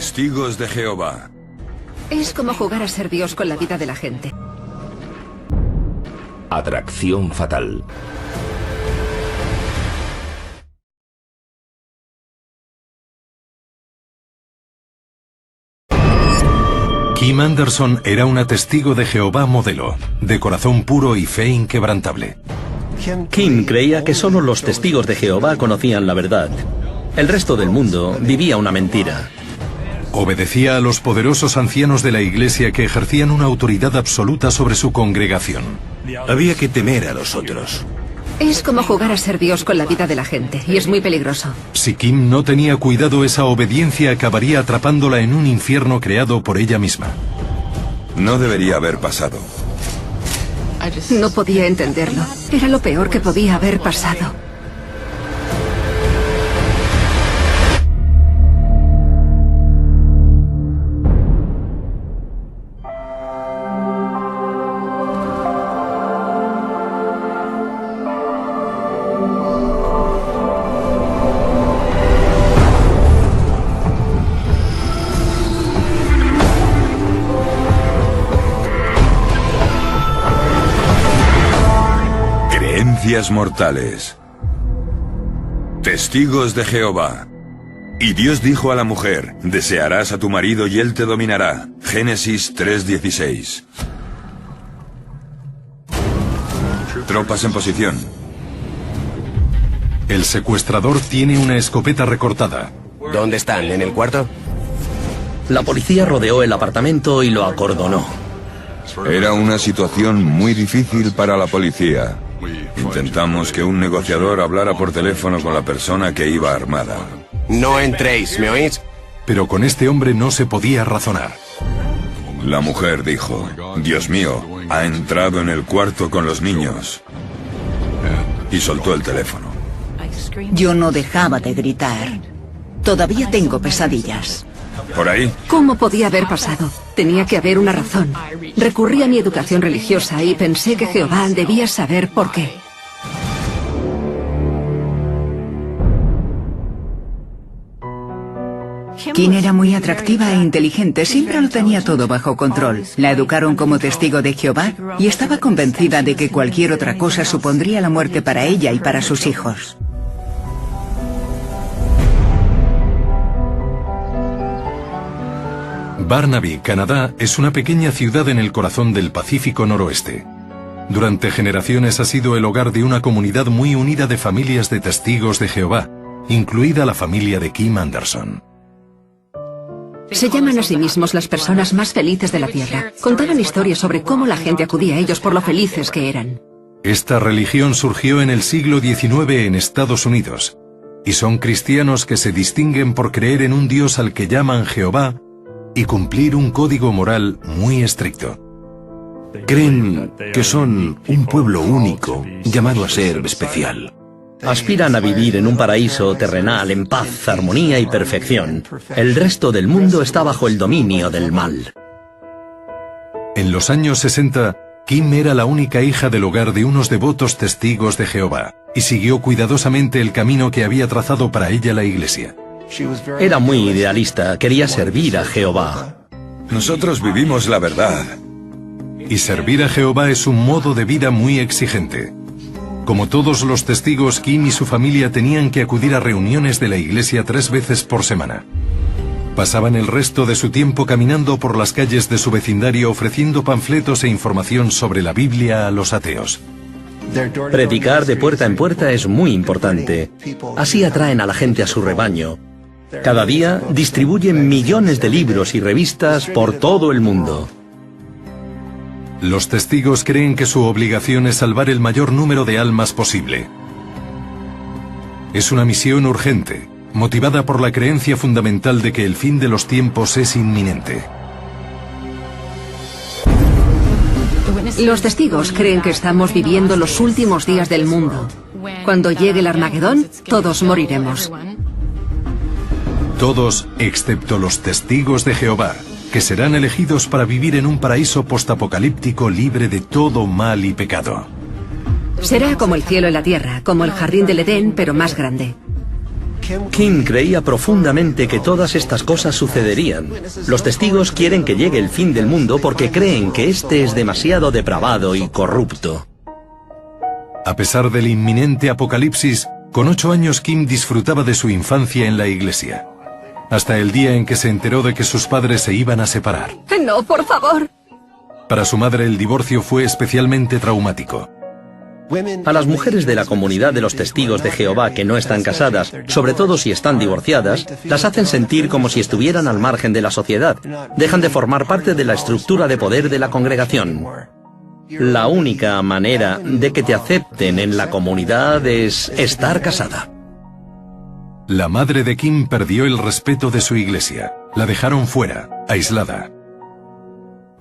Testigos de Jehová. Es como jugar a ser Dios con la vida de la gente. Atracción fatal. Kim Anderson era una testigo de Jehová modelo, de corazón puro y fe inquebrantable. Kim creía que solo los testigos de Jehová conocían la verdad. El resto del mundo vivía una mentira. Obedecía a los poderosos ancianos de la iglesia que ejercían una autoridad absoluta sobre su congregación. Había que temer a los otros. Es como jugar a ser Dios con la vida de la gente, y es muy peligroso. Si Kim no tenía cuidado, esa obediencia acabaría atrapándola en un infierno creado por ella misma. No debería haber pasado. No podía entenderlo. Era lo peor que podía haber pasado. Creencias mortales. Testigos de Jehová. Y Dios dijo a la mujer: desearás a tu marido y él te dominará. Génesis 3:16. Tropas en posición. El secuestrador tiene una escopeta recortada. ¿Dónde están? ¿En el cuarto? La policía rodeó el apartamento y lo acordonó. Era una situación muy difícil para la policía. Intentamos que un negociador hablara por teléfono con la persona que iba armada. No entréis, ¿me oís? Pero con este hombre no se podía razonar. La mujer dijo: Dios mío, ha entrado en el cuarto con los niños. Y soltó el teléfono. Yo no dejaba de gritar. Todavía tengo pesadillas. ¿Por ahí? ¿Cómo podía haber pasado? Tenía que haber una razón. Recurrí a mi educación religiosa y pensé que Jehová debía saber por qué. Kim era muy atractiva e inteligente, siempre lo tenía todo bajo control. La educaron como testigo de Jehová y estaba convencida de que cualquier otra cosa supondría la muerte para ella y para sus hijos. Burnaby, Canadá, es una pequeña ciudad en el corazón del Pacífico Noroeste. Durante generaciones ha sido el hogar de una comunidad muy unida de familias de testigos de Jehová, incluida la familia de Kim Anderson. Se llaman a sí mismos las personas más felices de la tierra. Contaban historias sobre cómo la gente acudía a ellos por lo felices que eran. Esta religión surgió en el siglo XIX en Estados Unidos, y son cristianos que se distinguen por creer en un Dios al que llaman Jehová y cumplir un código moral muy estricto. Creen que son un pueblo único, llamado a ser especial. Aspiran a vivir en un paraíso terrenal en paz, armonía y perfección. El resto del mundo está bajo el dominio del mal. En los años 60, Kim era la única hija del hogar de unos devotos testigos de Jehová, y siguió cuidadosamente el camino que había trazado para ella la iglesia. Era muy idealista, quería servir a Jehová. Nosotros vivimos la verdad. Y servir a Jehová es un modo de vida muy exigente. Como todos los testigos, Kim y su familia tenían que acudir a reuniones de la iglesia 3 veces por semana. Pasaban el resto de su tiempo caminando por las calles de su vecindario ofreciendo panfletos e información sobre la Biblia a los ateos. Predicar de puerta en puerta es muy importante. Así atraen a la gente a su rebaño. Cada día distribuyen millones de libros y revistas por todo el mundo. Los testigos creen que su obligación es salvar el mayor número de almas posible. Es una misión urgente, motivada por la creencia fundamental de que el fin de los tiempos es inminente. Los testigos creen que estamos viviendo los últimos días del mundo. Cuando llegue el Armagedón, todos moriremos. Todos, excepto los testigos de Jehová, que serán elegidos para vivir en un paraíso postapocalíptico libre de todo mal y pecado. Será como el cielo y la tierra, como el jardín del Edén, pero más grande. Kim creía profundamente que todas estas cosas sucederían. Los testigos quieren que llegue el fin del mundo porque creen que este es demasiado depravado y corrupto. A pesar del inminente apocalipsis, con 8 años Kim disfrutaba de su infancia en la iglesia. Hasta el día en que se enteró de que sus padres se iban a separar. No, por favor. Para su madre el divorcio fue especialmente traumático. A las mujeres de la comunidad de los testigos de Jehová que no están casadas, sobre todo si están divorciadas, las hacen sentir como si estuvieran al margen de la sociedad. Dejan de formar parte de la estructura de poder de la congregación. La única manera de que te acepten en la comunidad es estar casada. La madre de Kim perdió el respeto de su iglesia. La dejaron fuera, aislada.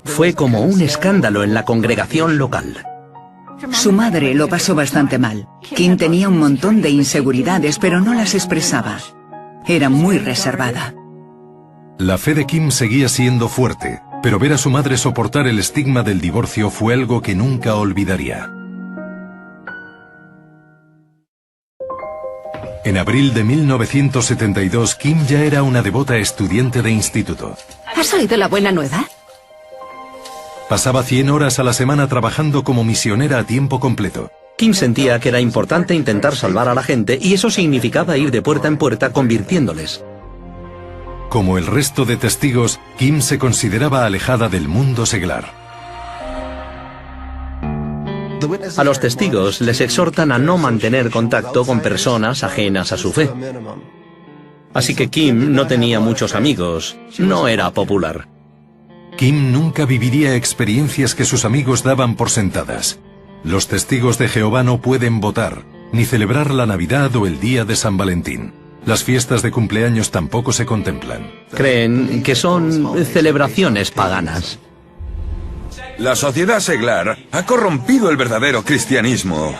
Fue como un escándalo en la congregación local. Su madre lo pasó bastante mal. Kim tenía un montón de inseguridades, pero no las expresaba. Era muy reservada. La fe de Kim seguía siendo fuerte, pero ver a su madre soportar el estigma del divorcio fue algo que nunca olvidaría. En abril de 1972, Kim ya era una devota estudiante de instituto. ¿Has oído la buena nueva? Pasaba 100 horas a la semana trabajando como misionera a tiempo completo. Kim sentía que era importante intentar salvar a la gente y eso significaba ir de puerta en puerta convirtiéndoles. Como el resto de testigos, Kim se consideraba alejada del mundo seglar. A los testigos les exhortan a no mantener contacto con personas ajenas a su fe. Así que Kim no tenía muchos amigos, no era popular. Kim nunca viviría experiencias que sus amigos daban por sentadas. Los testigos de Jehová no pueden votar, ni celebrar la Navidad o el día de San Valentín. Las fiestas de cumpleaños tampoco se contemplan. Creen que son celebraciones paganas. La sociedad seglar ha corrompido el verdadero cristianismo.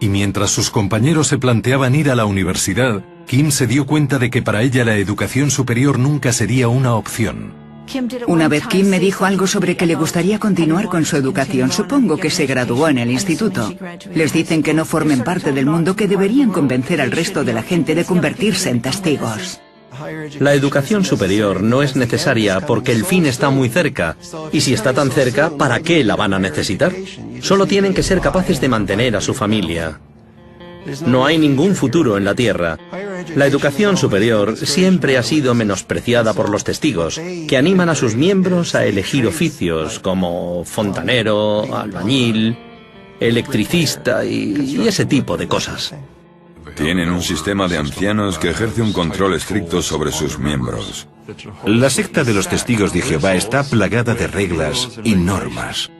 Y mientras sus compañeros se planteaban ir a la universidad, Kim se dio cuenta de que para ella la educación superior nunca sería una opción. Una vez Kim me dijo algo sobre que le gustaría continuar con su educación. Supongo que se graduó en el instituto. Les dicen que no formen parte del mundo, que deberían convencer al resto de la gente de convertirse en testigos. La educación superior no es necesaria porque el fin está muy cerca. Y si está tan cerca, ¿para qué la van a necesitar? Solo tienen que ser capaces de mantener a su familia. No hay ningún futuro en la tierra. La educación superior siempre ha sido menospreciada por los testigos, que animan a sus miembros a elegir oficios como fontanero, albañil, electricista y ese tipo de cosas. Tienen un sistema de ancianos que ejerce un control estricto sobre sus miembros. La secta de los testigos de Jehová está plagada de reglas y normas.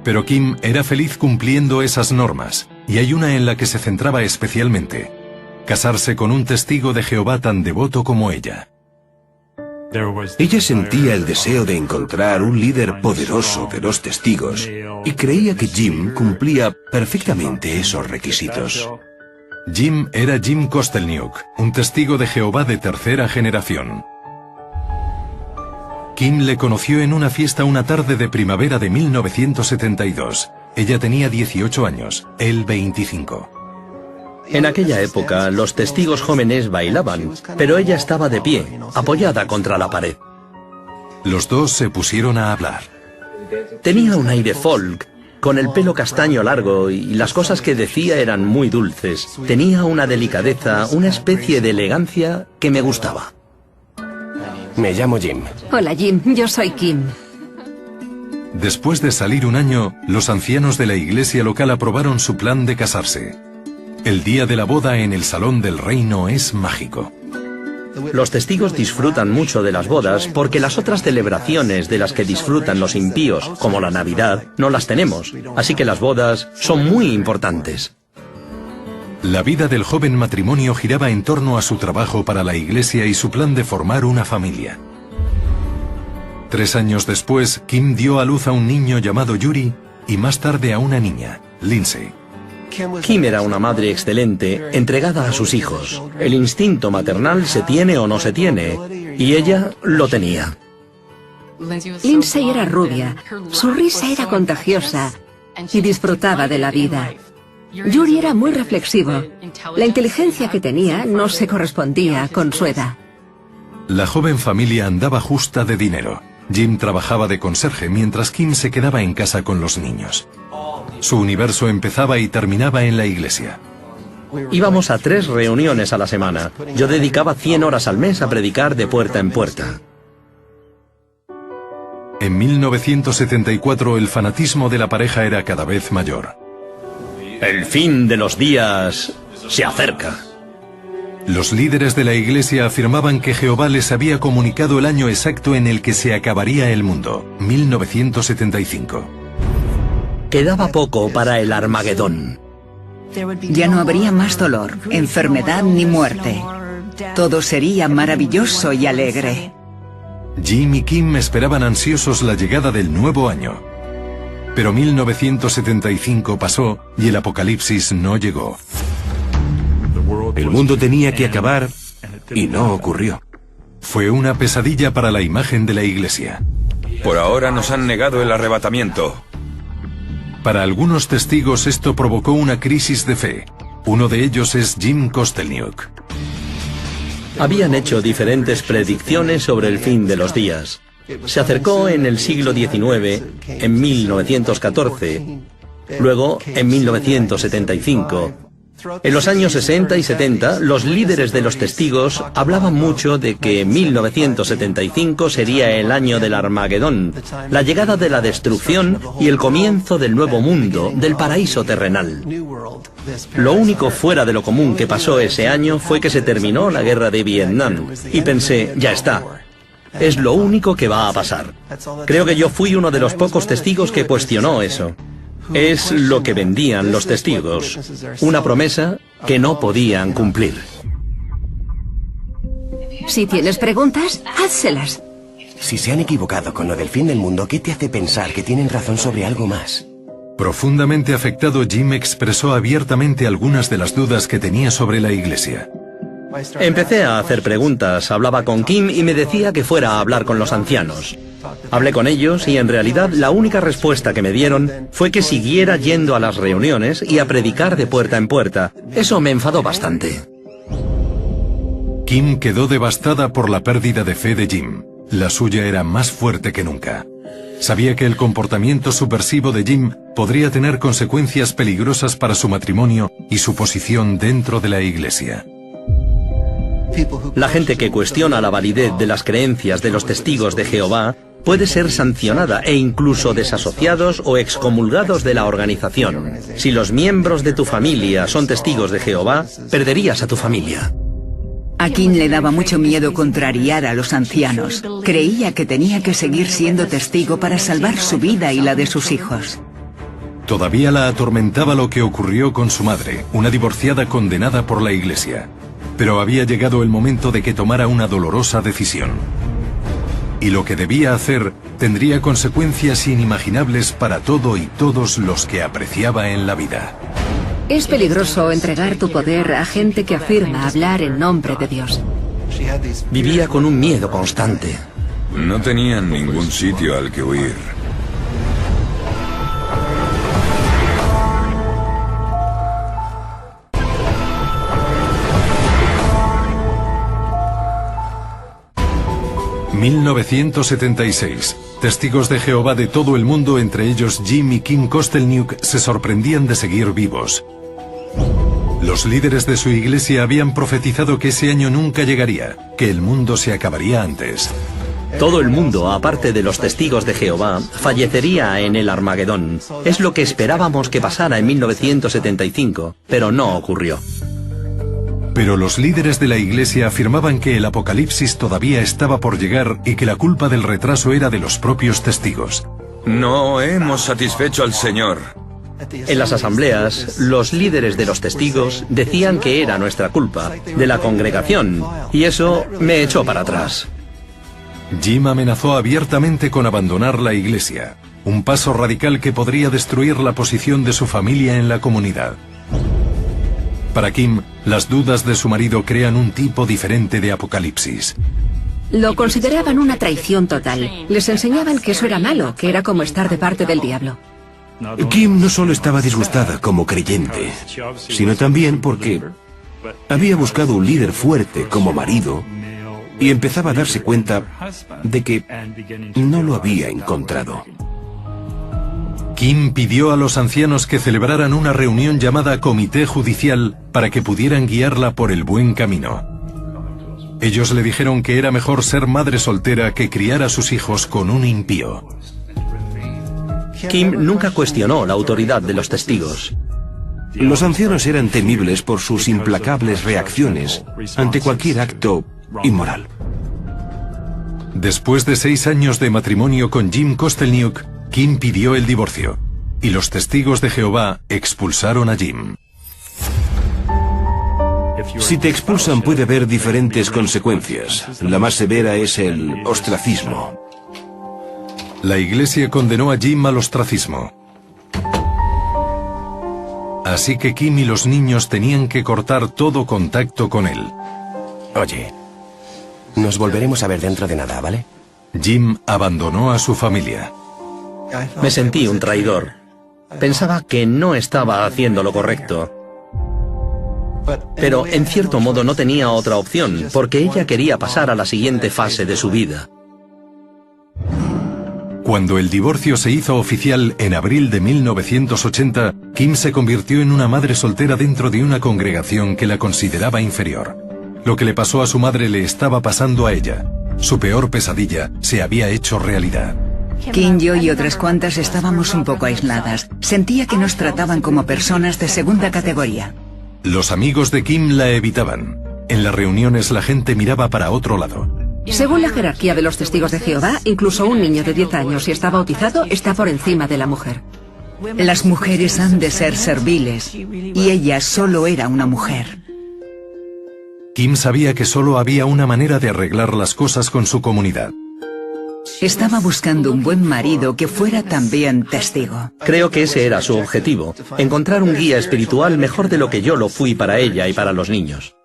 Pero Kim era feliz cumpliendo esas normas, y hay una en la que se centraba especialmente: casarse con un testigo de Jehová tan devoto como ella. Ella sentía el deseo de encontrar un líder poderoso de los testigos y creía que Jim cumplía perfectamente esos requisitos. Jim era Jim Kostelniuk, un testigo de Jehová de tercera generación. Kim le conoció en una fiesta una tarde de primavera de 1972. Ella tenía 18 años, él 25. En aquella época, los testigos jóvenes bailaban, pero ella estaba de pie, apoyada contra la pared. Los dos se pusieron a hablar. Tenía un aire folk, con el pelo castaño largo y las cosas que decía eran muy dulces. Tenía una delicadeza, una especie de elegancia que me gustaba. Me llamo Jim. Hola, Jim. Yo soy Kim. Después de salir un año, los ancianos de la iglesia local aprobaron su plan de casarse. El día de la boda en el Salón del Reino es mágico. Los testigos disfrutan mucho de las bodas porque las otras celebraciones de las que disfrutan los impíos, como la Navidad, no las tenemos. Así que las bodas son muy importantes. La vida del joven matrimonio giraba en torno a su trabajo para la iglesia y su plan de formar una familia. 3 años después, Kim dio a luz a un niño llamado Yuri y más tarde a una niña, Lindsay. Kim era una madre excelente, entregada a sus hijos. El instinto maternal se tiene o no se tiene, y ella lo tenía. Lindsay era rubia, su risa era contagiosa y disfrutaba de la vida. Yuri era muy reflexivo. La inteligencia que tenía no se correspondía con su edad. La joven familia andaba justa de dinero. Jim trabajaba de conserje mientras Kim se quedaba en casa con los niños. Su universo empezaba y terminaba en la iglesia. Íbamos a 3 reuniones a la semana. Yo dedicaba 100 horas al mes a predicar de puerta en puerta. En 1974 el fanatismo de la pareja era cada vez mayor. El fin de los días se acerca. Los líderes de la iglesia afirmaban que Jehová les había comunicado el año exacto en el que se acabaría el mundo, 1975. Quedaba poco para el Armagedón. Ya no habría más dolor, enfermedad ni muerte. Todo sería maravilloso y alegre. Jim y Kim esperaban ansiosos la llegada del nuevo año. Pero 1975 pasó y el apocalipsis no llegó. El mundo tenía que acabar y no ocurrió. Fue una pesadilla para la imagen de la iglesia. Por ahora nos han negado el arrebatamiento. Para algunos testigos esto provocó una crisis de fe. Uno de ellos es Jim Kostelniuk. Habían hecho diferentes predicciones sobre el fin de los días. Se acercó en el siglo XIX, en 1914, luego en 1975. En los años 60 y 70, los líderes de los testigos hablaban mucho de que 1975 sería el año del Armagedón, la llegada de la destrucción y el comienzo del nuevo mundo, del paraíso terrenal. Lo único fuera de lo común que pasó ese año fue que se terminó la guerra de Vietnam, y pensé, ya está. Es lo único que va a pasar. Creo que yo fui uno de los pocos testigos que cuestionó eso. Es lo que vendían los testigos, una promesa que no podían cumplir. Si tienes preguntas, házselas. Si se han equivocado con lo del fin del mundo, ¿qué te hace pensar que tienen razón sobre algo más? Profundamente afectado, Jim expresó abiertamente algunas de las dudas que tenía sobre la iglesia. Empecé a hacer preguntas, hablaba con Kim y me decía que fuera a hablar con los ancianos. Hablé con ellos y en realidad la única respuesta que me dieron fue que siguiera yendo a las reuniones y a predicar de puerta en puerta. Eso me enfadó bastante. Kim quedó devastada por la pérdida de fe de Jim. La suya era más fuerte que nunca. Sabía que el comportamiento subversivo de Jim podría tener consecuencias peligrosas para su matrimonio y su posición dentro de la iglesia. La gente que cuestiona la validez de las creencias de los testigos de Jehová puede ser sancionada e incluso desasociados o excomulgados de la organización. Si los miembros de tu familia son testigos de Jehová, perderías a tu familia. A Kim le daba mucho miedo contrariar a los ancianos. Creía que tenía que seguir siendo testigo para salvar su vida y la de sus hijos. Todavía la atormentaba lo que ocurrió con su madre, una divorciada condenada por la iglesia. Pero había llegado el momento de que tomara una dolorosa decisión. Y lo que debía hacer tendría consecuencias inimaginables para todo y todos los que apreciaba en la vida. Es peligroso entregar tu poder a gente que afirma hablar en nombre de Dios. Vivía con un miedo constante. No tenían ningún sitio al que huir. ...1976... Testigos de Jehová de todo el mundo, entre ellos Jim y Kim Kostelniuk, se sorprendían de seguir vivos. Los líderes de su iglesia habían profetizado que ese año nunca llegaría, que el mundo se acabaría antes. Todo el mundo, aparte de los testigos de Jehová, fallecería en el Armagedón. Es lo que esperábamos que pasara en 1975, pero no ocurrió. Pero los líderes de la iglesia afirmaban que el apocalipsis todavía estaba por llegar y que la culpa del retraso era de los propios testigos. No hemos satisfecho al Señor. En las asambleas, los líderes de los testigos decían que era nuestra culpa, de la congregación, y eso me echó para atrás. Jim amenazó abiertamente con abandonar la iglesia, un paso radical que podría destruir la posición de su familia en la comunidad. Para Kim, las dudas de su marido crean un tipo diferente de apocalipsis. Lo consideraban una traición total. Les enseñaban que eso era malo, que era como estar de parte del diablo. Kim no solo estaba disgustada como creyente, sino también porque había buscado un líder fuerte como marido y empezaba a darse cuenta de que no lo había encontrado. Kim pidió a los ancianos que celebraran una reunión llamada Comité Judicial para que pudieran guiarla por el buen camino. Ellos le dijeron que era mejor ser madre soltera que criar a sus hijos con un impío. Kim nunca cuestionó la autoridad de los testigos. Los ancianos eran temibles por sus implacables reacciones ante cualquier acto inmoral. Después de 6 años de matrimonio con Jim Kostelniuk, Kim pidió el divorcio, y los testigos de Jehová expulsaron a Jim. Si te expulsan puede haber diferentes consecuencias. La más severa es el ostracismo. La iglesia condenó a Jim al ostracismo. Así que Kim y los niños tenían que cortar todo contacto con él. Oye, nos volveremos a ver dentro de nada, ¿vale? Jim abandonó a su familia. Me sentí un traidor. Pensaba que no estaba haciendo lo correcto. Pero en cierto modo no tenía otra opción, porque ella quería pasar a la siguiente fase de su vida. Cuando el divorcio se hizo oficial en abril de 1980, Kim se convirtió en una madre soltera dentro de una congregación que la consideraba inferior. Lo que le pasó a su madre le estaba pasando a ella. Su peor pesadilla se había hecho realidad. Kim, yo y otras cuantas estábamos un poco aisladas. Sentía que nos trataban como personas de segunda categoría. Los amigos de Kim la evitaban. En las reuniones la gente miraba para otro lado. Según la jerarquía de los testigos de Jehová, incluso un niño de 10 años, si está bautizado, está por encima de la mujer. Las mujeres han de ser serviles, y ella solo era una mujer. Kim sabía que solo había una manera de arreglar las cosas con su comunidad. Estaba buscando un buen marido que fuera también testigo. Creo que ese era su objetivo, encontrar un guía espiritual mejor de lo que yo lo fui para ella y para los niños.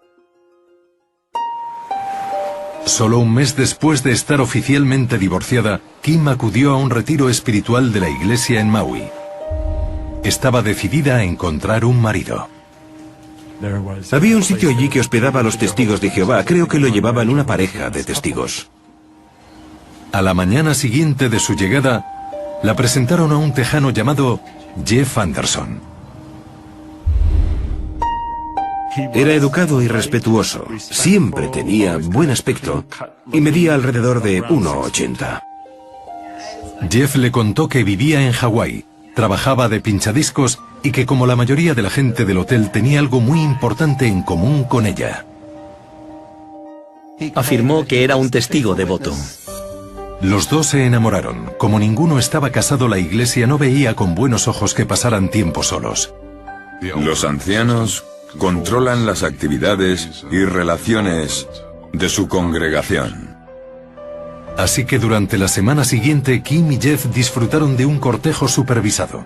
Solo un mes después de estar oficialmente divorciada, Kim acudió a un retiro espiritual de la iglesia en Maui. Estaba decidida a encontrar un marido. Había un sitio allí que hospedaba a los testigos de Jehová. Creo que lo llevaban una pareja de testigos. A la mañana siguiente de su llegada, la presentaron a un tejano llamado Jeff Anderson. Era educado y respetuoso. Siempre tenía buen aspecto y medía alrededor de 1,80. Jeff le contó que vivía en Hawái, trabajaba de pinchadiscos y que como la mayoría de la gente del hotel tenía algo muy importante en común con ella. Afirmó que era un testigo devoto. Los dos se enamoraron. Como ninguno estaba casado, la iglesia no veía con buenos ojos que pasaran tiempo solos. Los ancianos controlan las actividades y relaciones de su congregación. Así que durante la semana siguiente, Kim y Jeff disfrutaron de un cortejo supervisado.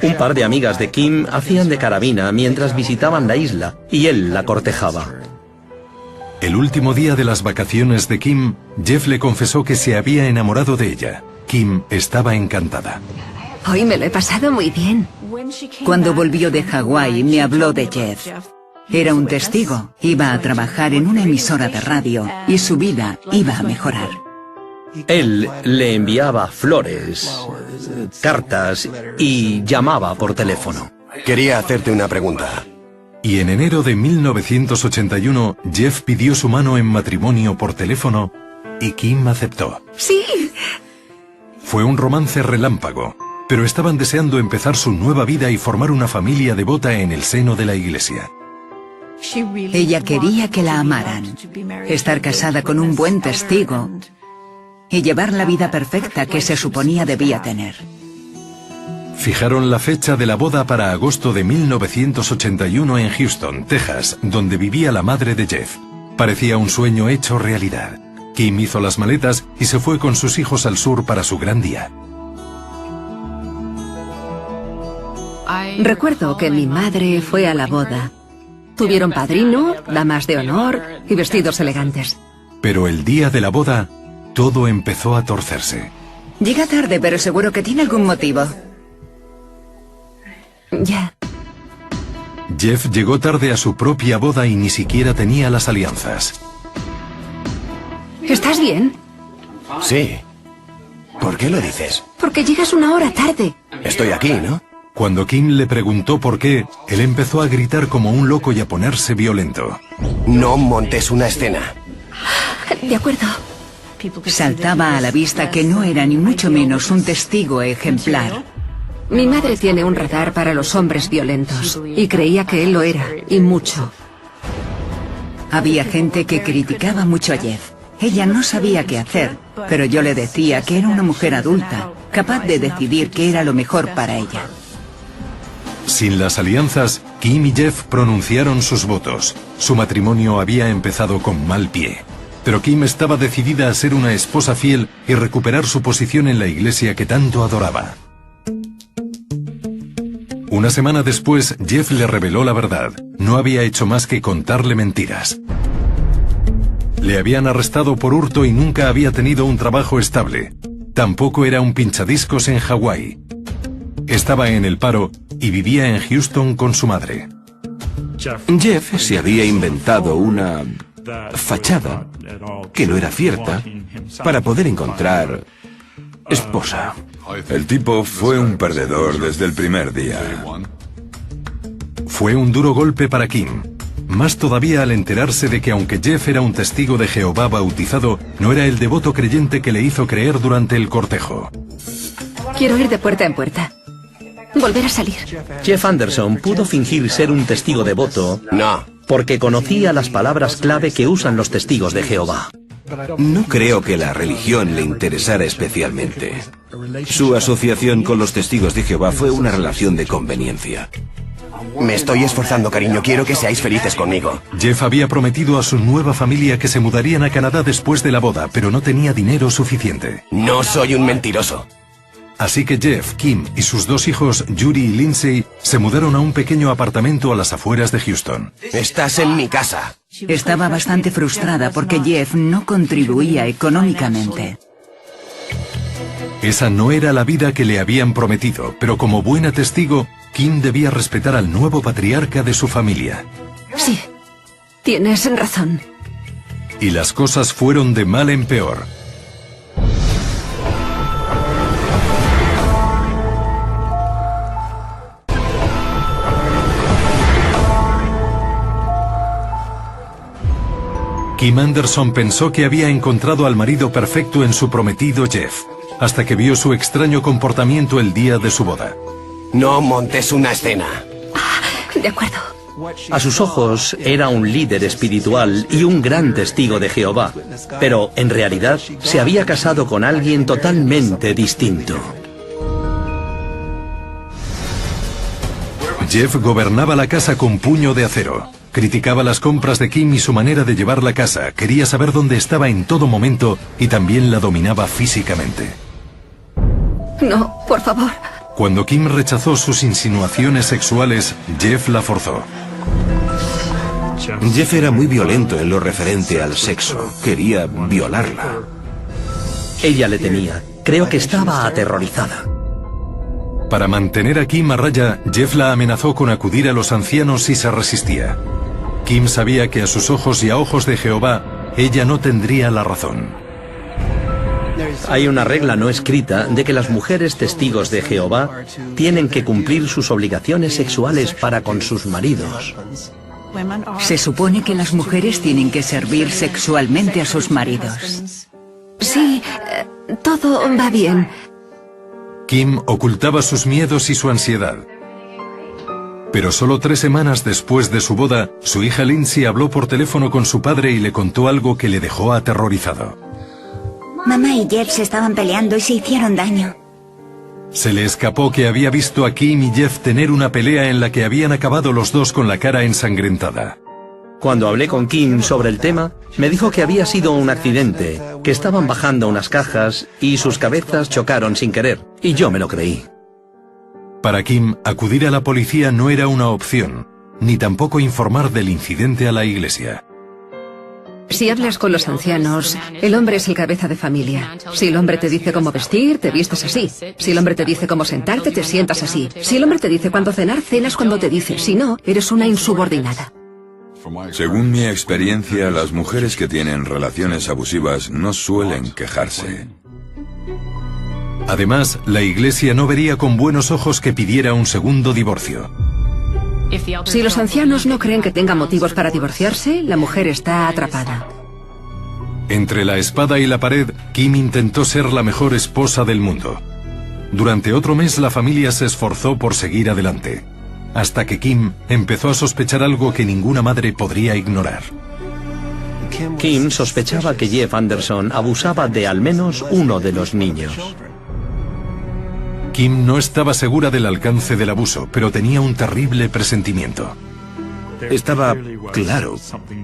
Un par de amigas de Kim hacían de carabina mientras visitaban la isla, y él la cortejaba. El último día de las vacaciones de Kim, Jeff le confesó que se había enamorado de ella. Kim estaba encantada. Hoy me lo he pasado muy bien. Cuando volvió de Hawái me habló de Jeff. Era un testigo, iba a trabajar en una emisora de radio y su vida iba a mejorar. Él le enviaba flores, cartas y llamaba por teléfono. Quería hacerte una pregunta. Y en enero de 1981, Jeff pidió su mano en matrimonio por teléfono y Kim aceptó. Sí. Fue un romance relámpago, pero estaban deseando empezar su nueva vida y formar una familia devota en el seno de la iglesia. Ella quería que la amaran, estar casada con un buen testigo y llevar la vida perfecta que se suponía debía tener. Fijaron la fecha de la boda para agosto de 1981 en Houston, Texas, donde vivía la madre de Jeff. Parecía un sueño hecho realidad. Kim hizo las maletas y se fue con sus hijos al sur para su gran día. Recuerdo que mi madre fue a la boda. Tuvieron padrino, damas de honor y vestidos elegantes. Pero el día de la boda, todo empezó a torcerse. Llega tarde, pero seguro que tiene algún motivo. Ya. Jeff llegó tarde a su propia boda y ni siquiera tenía las alianzas. ¿Estás bien? Sí. ¿Por qué lo dices? Porque llegas una hora tarde. Estoy aquí, ¿no? Cuando Kim le preguntó por qué, él empezó a gritar como un loco y a ponerse violento. No montes una escena. De acuerdo. Saltaba a la vista que no era ni mucho menos un testigo ejemplar. Mi madre tiene un radar para los hombres violentos y creía que él lo era, y mucho. Había gente que criticaba mucho a Jeff. Ella no sabía qué hacer, pero yo le decía que era una mujer adulta, capaz de decidir qué era lo mejor para ella. Sin las alianzas, Kim y Jeff pronunciaron sus votos. Su matrimonio había empezado con mal pie. Pero Kim estaba decidida a ser una esposa fiel y recuperar su posición en la iglesia que tanto adoraba. Una semana después, Jeff le reveló la verdad. No había hecho más que contarle mentiras. Le habían arrestado por hurto y nunca había tenido un trabajo estable. Tampoco era un pinchadiscos en Hawái. Estaba en el paro y vivía en Houston con su madre. Jeff se había inventado una fachada, que no era cierta, para poder encontrar esposa. El tipo fue un perdedor desde el primer día. Fue un duro golpe para Kim. Más todavía al enterarse de que aunque Jeff era un testigo de Jehová bautizado, no era el devoto creyente que le hizo creer durante el cortejo. Quiero ir de puerta en puerta. Volver a salir. Jeff Anderson pudo fingir ser un testigo devoto No. porque conocía las palabras clave que usan los testigos de Jehová. No creo que la religión le interesara especialmente. Su asociación con los testigos de Jehová fue una relación de conveniencia. Me estoy esforzando, cariño. Quiero que seáis felices conmigo. Jeff había prometido a su nueva familia que se mudarían a Canadá después de la boda, pero no tenía dinero suficiente. No soy un mentiroso. Así que Jeff, Kim y sus dos hijos, Yuri y Lindsay, se mudaron a un pequeño apartamento a las afueras de Houston. Estás en mi casa. Estaba bastante frustrada porque Jeff no contribuía económicamente. Esa no era la vida que le habían prometido, pero como buena testigo, Kim debía respetar al nuevo patriarca de su familia. Sí, tienes razón. Y las cosas fueron de mal en peor. Kim Anderson pensó que había encontrado al marido perfecto en su prometido Jeff, hasta que vio su extraño comportamiento el día de su boda. No montes una escena. De acuerdo. A sus ojos era un líder espiritual y un gran testigo de Jehová, pero en realidad se había casado con alguien totalmente distinto. Jeff gobernaba la casa con puño de acero. Criticaba las compras de Kim y su manera de llevar la casa. Quería saber dónde estaba en todo momento y también la dominaba físicamente. No, por favor. Cuando Kim rechazó sus insinuaciones sexuales, Jeff la forzó. Jeff era muy violento en lo referente al sexo. Quería violarla. Ella le temía. Creo que estaba aterrorizada. Para mantener a Kim a raya, Jeff la amenazó con acudir a los ancianos si se resistía. Kim sabía que a sus ojos y a ojos de Jehová, ella no tendría la razón. Hay una regla no escrita de que las mujeres testigos de Jehová tienen que cumplir sus obligaciones sexuales para con sus maridos. Se supone que las mujeres tienen que servir sexualmente a sus maridos. Sí, todo va bien. Kim ocultaba sus miedos y su ansiedad. Pero solo 3 semanas después de su boda, su hija Lindsay habló por teléfono con su padre y le contó algo que le dejó aterrorizado. Mamá y Jeff se estaban peleando y se hicieron daño. Se le escapó que había visto a Kim y Jeff tener una pelea en la que habían acabado los dos con la cara ensangrentada. Cuando hablé con Kim sobre el tema, me dijo que había sido un accidente, que estaban bajando unas cajas y sus cabezas chocaron sin querer, y yo me lo creí. Para Kim, acudir a la policía no era una opción, ni tampoco informar del incidente a la iglesia. Si hablas con los ancianos, el hombre es el cabeza de familia. Si el hombre te dice cómo vestir, te vistes así. Si el hombre te dice cómo sentarte, te sientas así. Si el hombre te dice cuándo cenar, cenas cuando te dice. Si no, eres una insubordinada. Según mi experiencia, las mujeres que tienen relaciones abusivas no suelen quejarse. Además, la Iglesia no vería con buenos ojos que pidiera un segundo divorcio. Si los ancianos no creen que tengan motivos para divorciarse, la mujer está atrapada. Entre la espada y la pared, Kim intentó ser la mejor esposa del mundo. Durante otro mes la familia se esforzó por seguir adelante, hasta que Kim empezó a sospechar algo que ninguna madre podría ignorar. Kim sospechaba que Jeff Anderson abusaba de al menos uno de los niños. Kim no estaba segura del alcance del abuso, pero tenía un terrible presentimiento. Estaba claro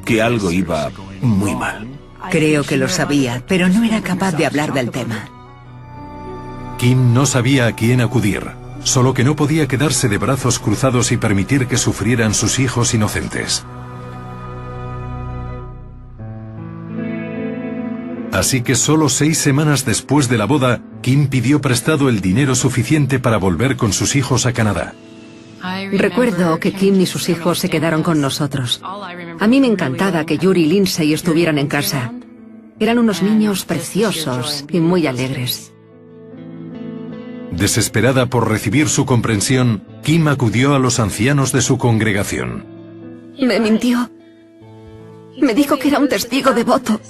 que algo iba muy mal. Creo que lo sabía, pero no era capaz de hablar del tema. Kim no sabía a quién acudir, solo que no podía quedarse de brazos cruzados y permitir que sufrieran sus hijos inocentes. Así que solo 6 semanas después de la boda, Kim pidió prestado el dinero suficiente para volver con sus hijos a Canadá. Recuerdo que Kim y sus hijos se quedaron con nosotros. A mí me encantaba que Yuri y Lindsay estuvieran en casa. Eran unos niños preciosos y muy alegres. Desesperada por recibir su comprensión, Kim acudió a los ancianos de su congregación. Me mintió. Me dijo que era un testigo devoto.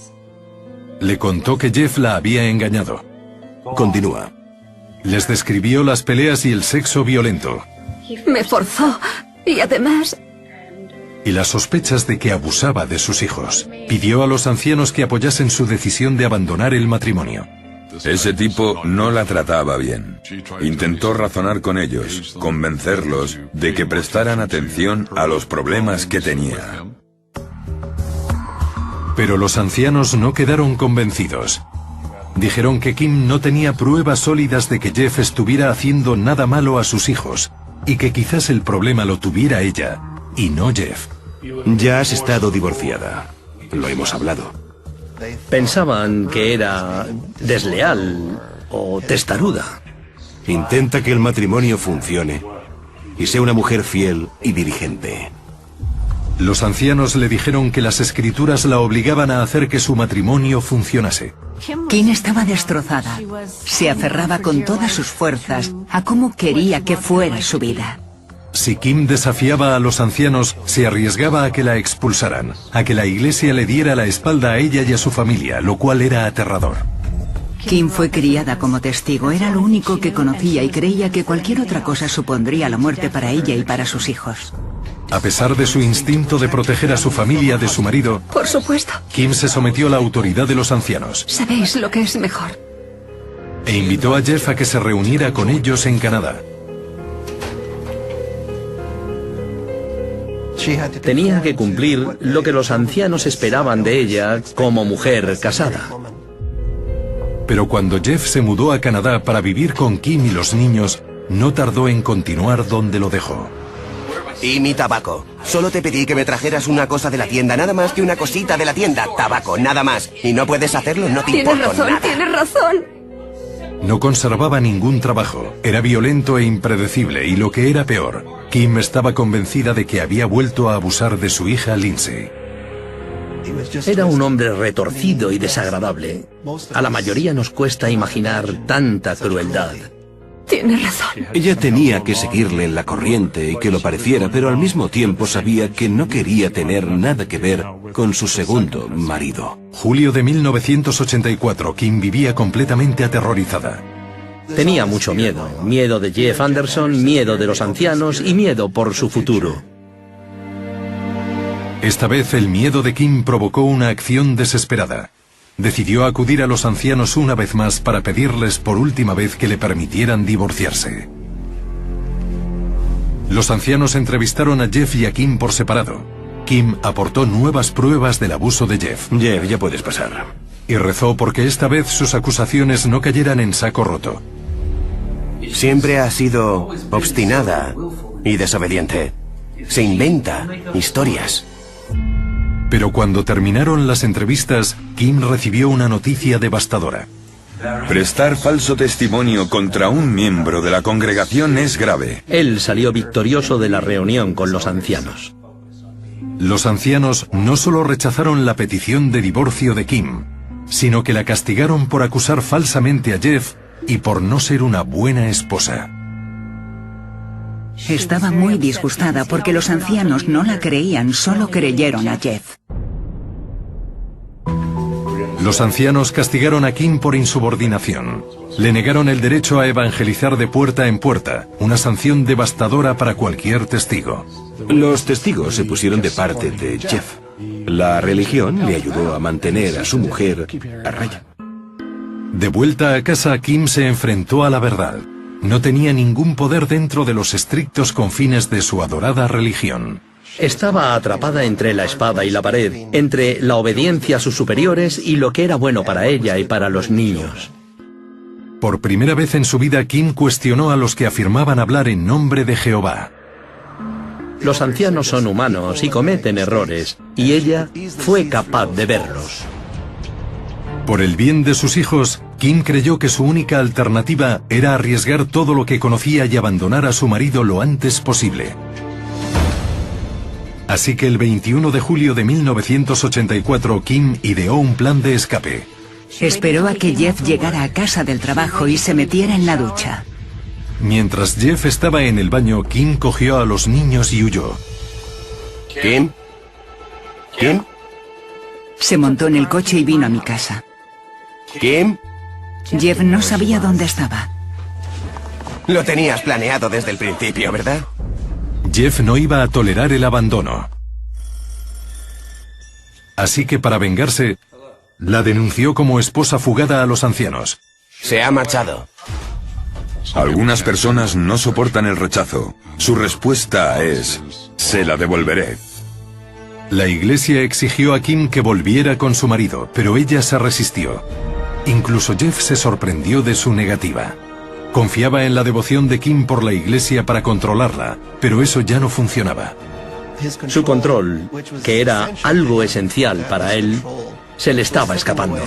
Le contó que Jeff la había engañado. Continúa. Les describió las peleas y el sexo violento. Me forzó y además... Y las sospechas de que abusaba de sus hijos. Pidió a los ancianos que apoyasen su decisión de abandonar el matrimonio. Ese tipo no la trataba bien. Intentó razonar con ellos, convencerlos de que prestaran atención a los problemas que tenía. Pero los ancianos no quedaron convencidos. Dijeron que Kim no tenía pruebas sólidas de que Jeff estuviera haciendo nada malo a sus hijos, y que quizás el problema lo tuviera ella, y no Jeff. Ya has estado divorciada. Lo hemos hablado. Pensaban que era desleal o testaruda. Intenta que el matrimonio funcione y sea una mujer fiel y diligente. Los ancianos le dijeron que las escrituras la obligaban a hacer que su matrimonio funcionase. Kim estaba destrozada. Se aferraba con todas sus fuerzas a cómo quería que fuera su vida. Si Kim desafiaba a los ancianos, se arriesgaba a que la expulsaran, a que la Iglesia le diera la espalda a ella y a su familia, lo cual era aterrador. Kim fue criada como testigo, era lo único que conocía y creía que cualquier otra cosa supondría la muerte para ella y para sus hijos. A pesar de su instinto de proteger a su familia de su marido, Por supuesto. Kim se sometió a la autoridad de los ancianos Sabéis lo que es mejor. e invitó a Jeff a que se reuniera con ellos en Canadá. Tenía que cumplir lo que los ancianos esperaban de ella como mujer casada. Pero cuando Jeff se mudó a Canadá para vivir con Kim y los niños, no tardó en continuar donde lo dejó. Y mi tabaco. Solo te pedí que me trajeras una cosa de la tienda, nada más que una cosita de la tienda. Tabaco, nada más. Y no puedes hacerlo, no te importa nada. Tienes razón. No conservaba ningún trabajo, era violento e impredecible y lo que era peor, Kim estaba convencida de que había vuelto a abusar de su hija Lindsay. Era un hombre retorcido y desagradable. A la mayoría nos cuesta imaginar tanta crueldad. Tienes razón. Ella tenía que seguirle en la corriente y que lo pareciera, pero al mismo tiempo sabía que no quería tener nada que ver con su segundo marido. Julio de 1984, Kim vivía completamente aterrorizada. Tenía mucho miedo. Miedo de Jeff Anderson, miedo de los ancianos y miedo por su futuro. Esta vez el miedo de Kim provocó una acción desesperada. Decidió acudir a los ancianos una vez más para pedirles por última vez que le permitieran divorciarse. Los ancianos entrevistaron a Jeff y a Kim por separado. Kim aportó nuevas pruebas del abuso de Jeff. Jeff, ya puedes pasar. Y rezó porque esta vez sus acusaciones no cayeran en saco roto. Siempre ha sido obstinada y desobediente. Se inventa historias. Pero cuando terminaron las entrevistas, Kim recibió una noticia devastadora. Prestar falso testimonio contra un miembro de la congregación es grave. Él salió victorioso de la reunión con los ancianos. Los ancianos no solo rechazaron la petición de divorcio de Kim, sino que la castigaron por acusar falsamente a Jeff y por no ser una buena esposa. Estaba muy disgustada porque los ancianos no la creían, solo creyeron a Jeff. Los ancianos castigaron a Kim por insubordinación. Le negaron el derecho a evangelizar de puerta en puerta, una sanción devastadora para cualquier testigo. Los testigos se pusieron de parte de Jeff. La religión le ayudó a mantener a su mujer a raya. De vuelta a casa, Kim se enfrentó a la verdad. No tenía ningún poder dentro de los estrictos confines de su adorada religión. Estaba atrapada entre la espada y la pared, entre la obediencia a sus superiores y lo que era bueno para ella y para los niños. Por primera vez en su vida, Kim cuestionó a los que afirmaban hablar en nombre de Jehová. Los ancianos son humanos y cometen errores, y ella fue capaz de verlos. Por el bien de sus hijos, Kim creyó que su única alternativa era arriesgar todo lo que conocía y abandonar a su marido lo antes posible. Así que el 21 de julio de 1984, Kim ideó un plan de escape. Esperó a que Jeff llegara a casa del trabajo y se metiera en la ducha. Mientras Jeff estaba en el baño, Kim cogió a los niños y huyó. ¿Kim? ¿Kim? Se montó en el coche y vino a mi casa. ¿Kim? Jeff no sabía dónde estaba. Lo tenías planeado desde el principio, ¿verdad? Jeff no iba a tolerar el abandono. Así que para vengarse, la denunció como esposa fugada a los ancianos. Se ha marchado. Algunas personas no soportan el rechazo. Su respuesta es: se la devolveré. La iglesia exigió a Kim que volviera con su marido, pero ella se resistió. Incluso Jeff se sorprendió de su negativa. Confiaba en la devoción de Kim por la iglesia para controlarla, pero eso ya no funcionaba. Su control, que era algo esencial para él, se le estaba escapando.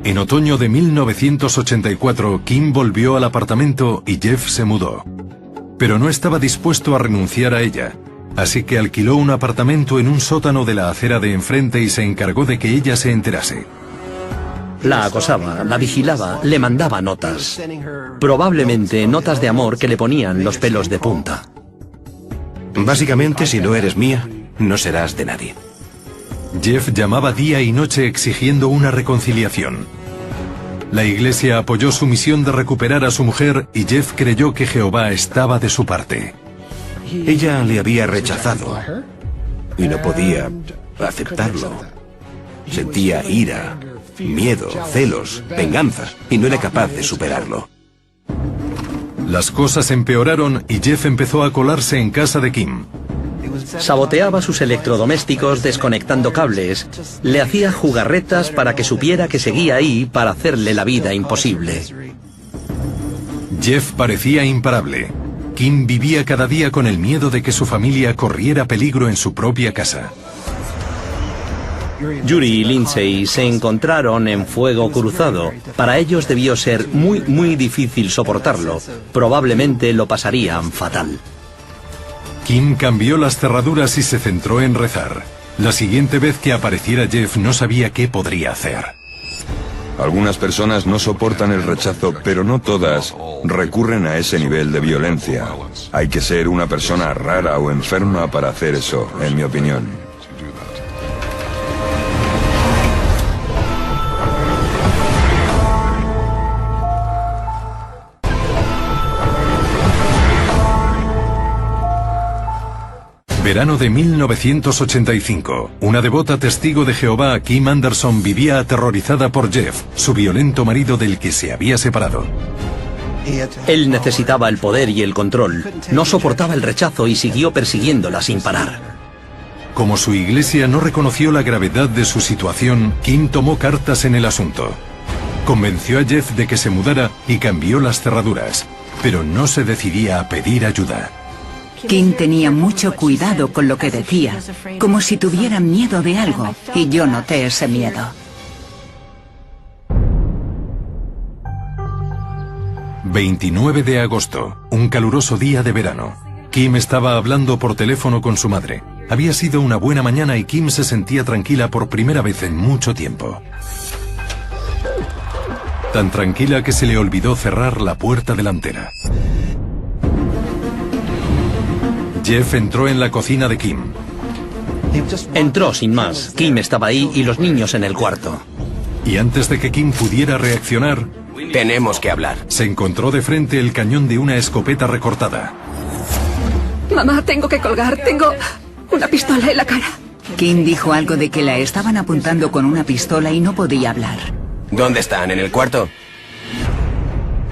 En otoño de 1984, Kim volvió al apartamento y Jeff se mudó. Pero no estaba dispuesto a renunciar a ella, así que alquiló un apartamento en un sótano de la acera de enfrente y se encargó de que ella se enterase. La acosaba, la vigilaba, le mandaba notas. Probablemente notas de amor que le ponían los pelos de punta. Básicamente, si no eres mía, no serás de nadie. Jeff llamaba día y noche exigiendo una reconciliación. La iglesia apoyó su misión de recuperar a su mujer y Jeff creyó que Jehová estaba de su parte. Ella le había rechazado y no podía aceptarlo. Sentía ira, miedo, celos, venganza y no era capaz de superarlo. Las cosas empeoraron y Jeff empezó a colarse en casa de Kim. Saboteaba sus electrodomésticos desconectando cables. Le hacía jugarretas para que supiera que seguía ahí para hacerle la vida imposible. Jeff parecía imparable. Kim vivía cada día con el miedo de que su familia corriera peligro en su propia casa. Yuri y Lindsay se encontraron en fuego cruzado. Para ellos debió ser muy difícil soportarlo. Probablemente lo pasarían fatal. Kim cambió las cerraduras y se centró en rezar. La siguiente vez que apareciera Jeff no sabía qué podría hacer. Algunas personas no soportan el rechazo, pero no todas recurren a ese nivel de violencia. Hay que ser una persona rara o enferma para hacer eso, en mi opinión. Verano de 1985. Una devota testigo de Jehová, Kim Anderson, vivía aterrorizada por Jeff, su violento marido del que se había separado. Él necesitaba el poder y el control. No soportaba el rechazo y siguió persiguiéndola sin parar. Como su iglesia no reconoció la gravedad de su situación, Kim tomó cartas en el asunto. Convenció a Jeff de que se mudara y cambió las cerraduras, pero no se decidía a pedir ayuda. Kim tenía mucho cuidado con lo que decía, como si tuviera miedo de algo, y yo noté ese miedo. ...29 de agosto, un caluroso día de verano. Kim estaba hablando por teléfono con su madre. Había sido una buena mañana y Kim se sentía tranquila por primera vez en mucho tiempo. Tan tranquila que se le olvidó cerrar la puerta delantera. Jeff entró en la cocina de Kim. Entró sin más. Kim estaba ahí y los niños en el cuarto. Y antes de que Kim pudiera reaccionar, Tenemos que hablar. se encontró de frente el cañón de una escopeta recortada. Mamá, tengo que colgar. Tengo una pistola en la cara. Kim dijo algo de que la estaban apuntando con una pistola y no podía hablar. ¿Dónde están? ¿En el cuarto?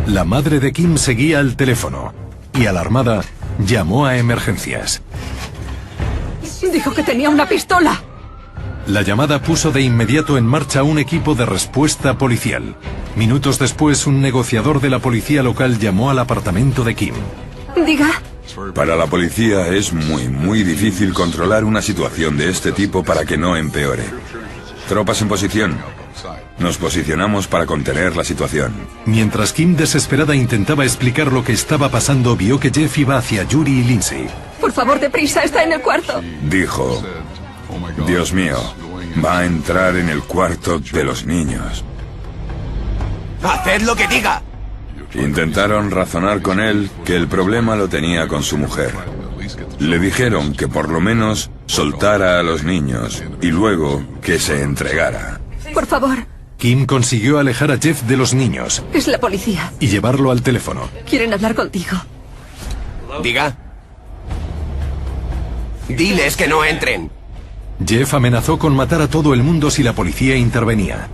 La madre de Kim seguía al teléfono y, alarmada, llamó a emergencias. Dijo que tenía una pistola. La llamada puso de inmediato en marcha un equipo de respuesta policial. Minutos después, un negociador de la policía local llamó al apartamento de Kim. Diga. Para la policía es muy difícil controlar una situación de este tipo para que no empeore. Tropas en posición. Nos posicionamos para contener la situación. Mientras Kim, desesperada, intentaba explicar lo que estaba pasando, vio que Jeff iba hacia Yuri y Lindsay. Por favor, deprisa, está en el cuarto. Dijo, Dios mío, va a entrar en el cuarto de los niños. ¡Haced lo que diga! Intentaron razonar con él que el problema lo tenía con su mujer. Le dijeron que por lo menos soltara a los niños y luego que se entregara. Por favor. Kim consiguió alejar a Jeff de los niños Es la policía. y llevarlo al teléfono. Quieren hablar contigo. Diga. Diles que no entren. Jeff amenazó con matar a todo el mundo si la policía intervenía.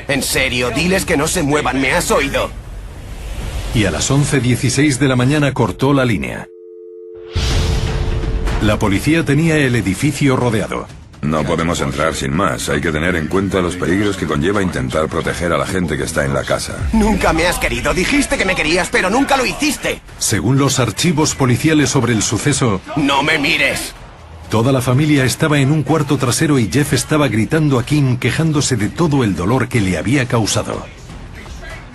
En serio, diles que no se muevan, ¿me has oído? Y a las 11:16 de la mañana cortó la línea. La policía tenía el edificio rodeado. No podemos entrar sin más. Hay que tener en cuenta los peligros que conlleva intentar proteger a la gente que está en la casa. Nunca me has querido. Dijiste que me querías, pero nunca lo hiciste. Según los archivos policiales sobre el suceso, ¡No me mires! toda la familia estaba en un cuarto trasero y Jeff estaba gritando a Kim, quejándose de todo el dolor que le había causado.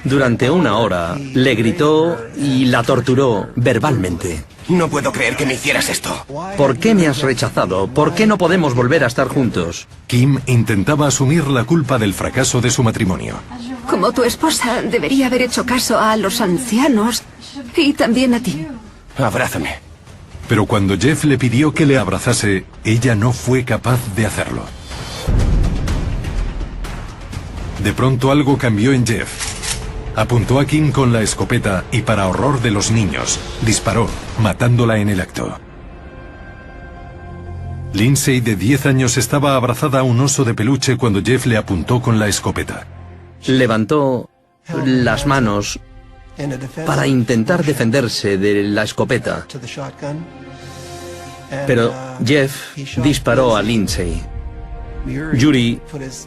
Durante una hora le gritó y la torturó verbalmente. No puedo creer que me hicieras esto. ¿Por qué me has rechazado? ¿Por qué no podemos volver a estar juntos? Kim intentaba asumir la culpa del fracaso de su matrimonio. Como tu esposa, debería haber hecho caso a los ancianos y también a ti. Abrázame. Pero cuando Jeff le pidió que le abrazase, ella no fue capaz de hacerlo. De pronto algo cambió en Jeff. Apuntó a Kim con la escopeta y, para horror de los niños, disparó, matándola en el acto. Lindsay, de 10 años, estaba abrazada a un oso de peluche cuando Jeff le apuntó con la escopeta. Levantó las manos para intentar defenderse de la escopeta, pero Jeff disparó a Lindsay. Yuri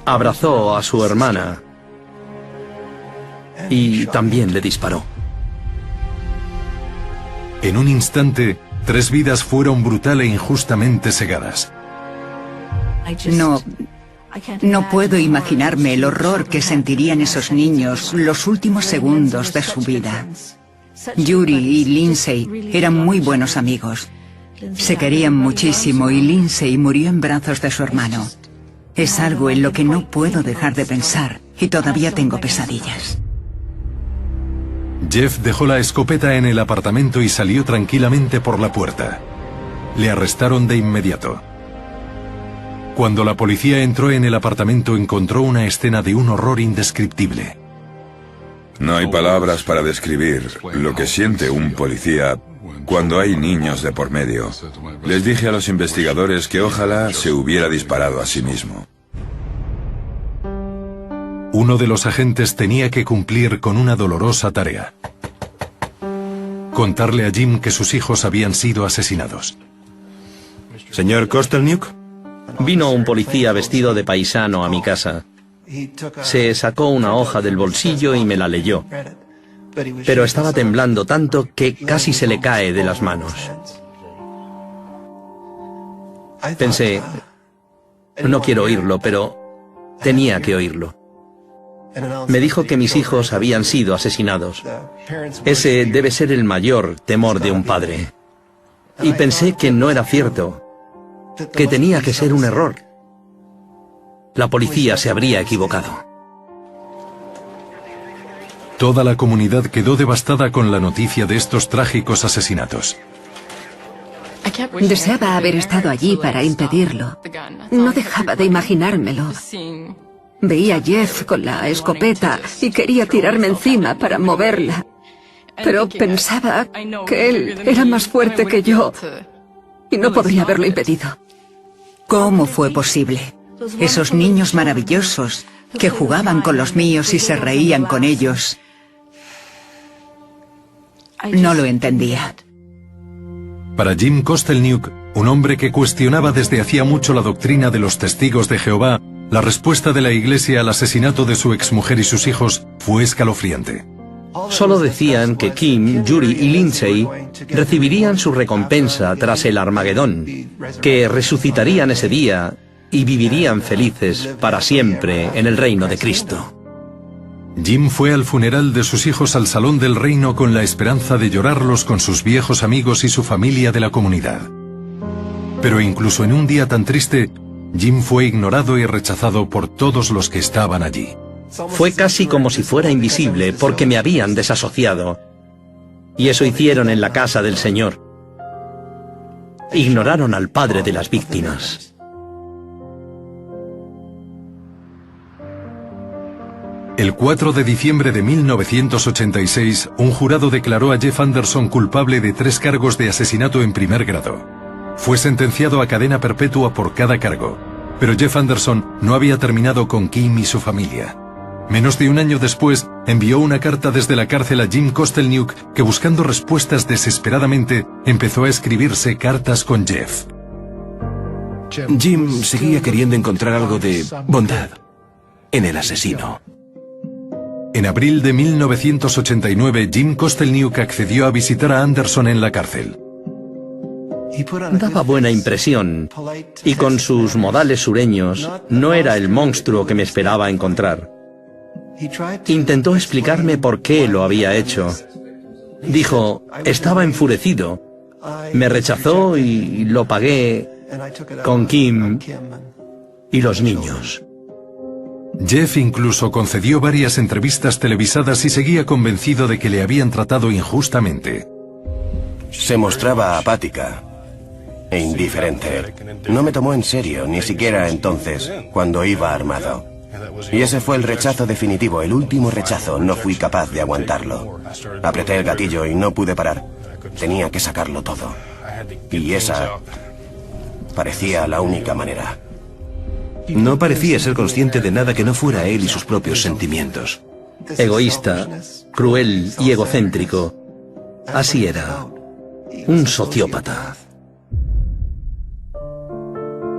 abrazó a su hermana y también le disparó. En un instante, 3 vidas fueron brutal e injustamente cegadas. No puedo imaginarme el horror que sentirían esos niños los últimos segundos de su vida. Yuri y Lindsay eran muy buenos amigos. Se querían muchísimo y Lindsay murió en brazos de su hermano. Es algo en lo que no puedo dejar de pensar y todavía tengo pesadillas. Jeff dejó la escopeta en el apartamento y salió tranquilamente por la puerta. Le arrestaron de inmediato. Cuando la policía entró en el apartamento, encontró una escena de un horror indescriptible. No hay palabras para describir lo que siente un policía cuando hay niños de por medio. Les dije a los investigadores que ojalá se hubiera disparado a sí mismo. Uno de los agentes tenía que cumplir con una dolorosa tarea: contarle a Jim que sus hijos habían sido asesinados. Señor Kostelniuk. Vino un policía vestido de paisano a mi casa. Se sacó una hoja del bolsillo y me la leyó. Pero estaba temblando tanto que casi se le cae de las manos. Pensé, no quiero oírlo, pero tenía que oírlo. Me dijo que mis hijos habían sido asesinados. Ese debe ser el mayor temor de un padre. Y pensé que no era cierto, que tenía que ser un error. La policía se habría equivocado. Toda la comunidad quedó devastada con la noticia de estos trágicos asesinatos. Deseaba haber estado allí para impedirlo. No dejaba de imaginármelo. Veía a Jeff con la escopeta y quería tirarme encima para moverla. Pero pensaba que él era más fuerte que yo y no podría haberlo impedido. ¿Cómo fue posible? Esos niños maravillosos que jugaban con los míos y se reían con ellos. No lo entendía. Para Jim Kostelniuk, un hombre que cuestionaba desde hacía mucho la doctrina de los testigos de Jehová, la respuesta de la Iglesia al asesinato de su exmujer y sus hijos fue escalofriante. Solo decían que Kim, Yuri y Lindsay recibirían su recompensa tras el Armagedón, que resucitarían ese día y vivirían felices para siempre en el reino de Cristo. Jim fue al funeral de sus hijos al Salón del Reino con la esperanza de llorarlos con sus viejos amigos y su familia de la comunidad. Pero incluso en un día tan triste, Jim fue ignorado y rechazado por todos los que estaban allí. Fue casi como si fuera invisible porque me habían desasociado. Y eso hicieron en la casa del Señor. Ignoraron al padre de las víctimas. El 4 de diciembre de 1986, un jurado declaró a Jeff Anderson culpable de 3 cargos de asesinato en primer grado. Fue sentenciado a cadena perpetua por cada cargo, pero Jeff Anderson no había terminado con Kim y su familia. Menos de un año después, envió una carta desde la cárcel a Jim Kostelniuk, que buscando respuestas desesperadamente, empezó a escribirse cartas con Jeff. Jim seguía queriendo encontrar algo de bondad en el asesino. En abril de 1989, Jim Kostelniuk accedió a visitar a Anderson en la cárcel. Daba buena impresión, y con sus modales sureños, no era el monstruo que me esperaba encontrar. Intentó explicarme por qué lo había hecho. Dijo, estaba enfurecido. Me rechazó y lo pagué con Kim y los niños. Jeff incluso concedió varias entrevistas televisadas y seguía convencido de que le habían tratado injustamente. Se mostraba apática e indiferente. No me tomó en serio, ni siquiera entonces, cuando iba armado. Y ese fue el rechazo definitivo, el último rechazo. No fui capaz de aguantarlo. Apreté el gatillo y no pude parar. Tenía que sacarlo todo. Y esa parecía la única manera. No parecía ser consciente de nada que no fuera él y sus propios sentimientos. Egoísta, cruel y egocéntrico. Así era. Un sociópata.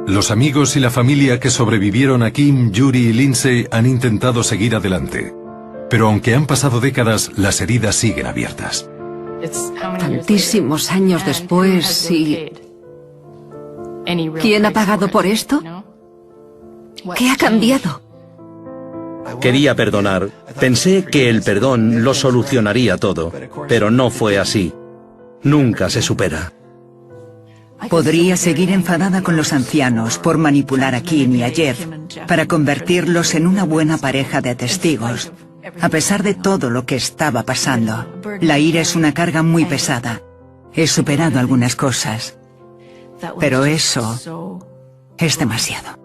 Los amigos y la familia que sobrevivieron a Kim, Yuri y Lindsay han intentado seguir adelante. Pero aunque han pasado décadas, las heridas siguen abiertas. Tantísimos años después y... ¿Quién ha pagado por esto? ¿Qué ha cambiado? Quería perdonar. Pensé que el perdón lo solucionaría todo, pero no fue así. Nunca se supera. Podría seguir enfadada con los ancianos por manipular a Kim y a Jeff para convertirlos en una buena pareja de testigos. A pesar de todo lo que estaba pasando, la ira es una carga muy pesada. He superado algunas cosas, pero eso es demasiado.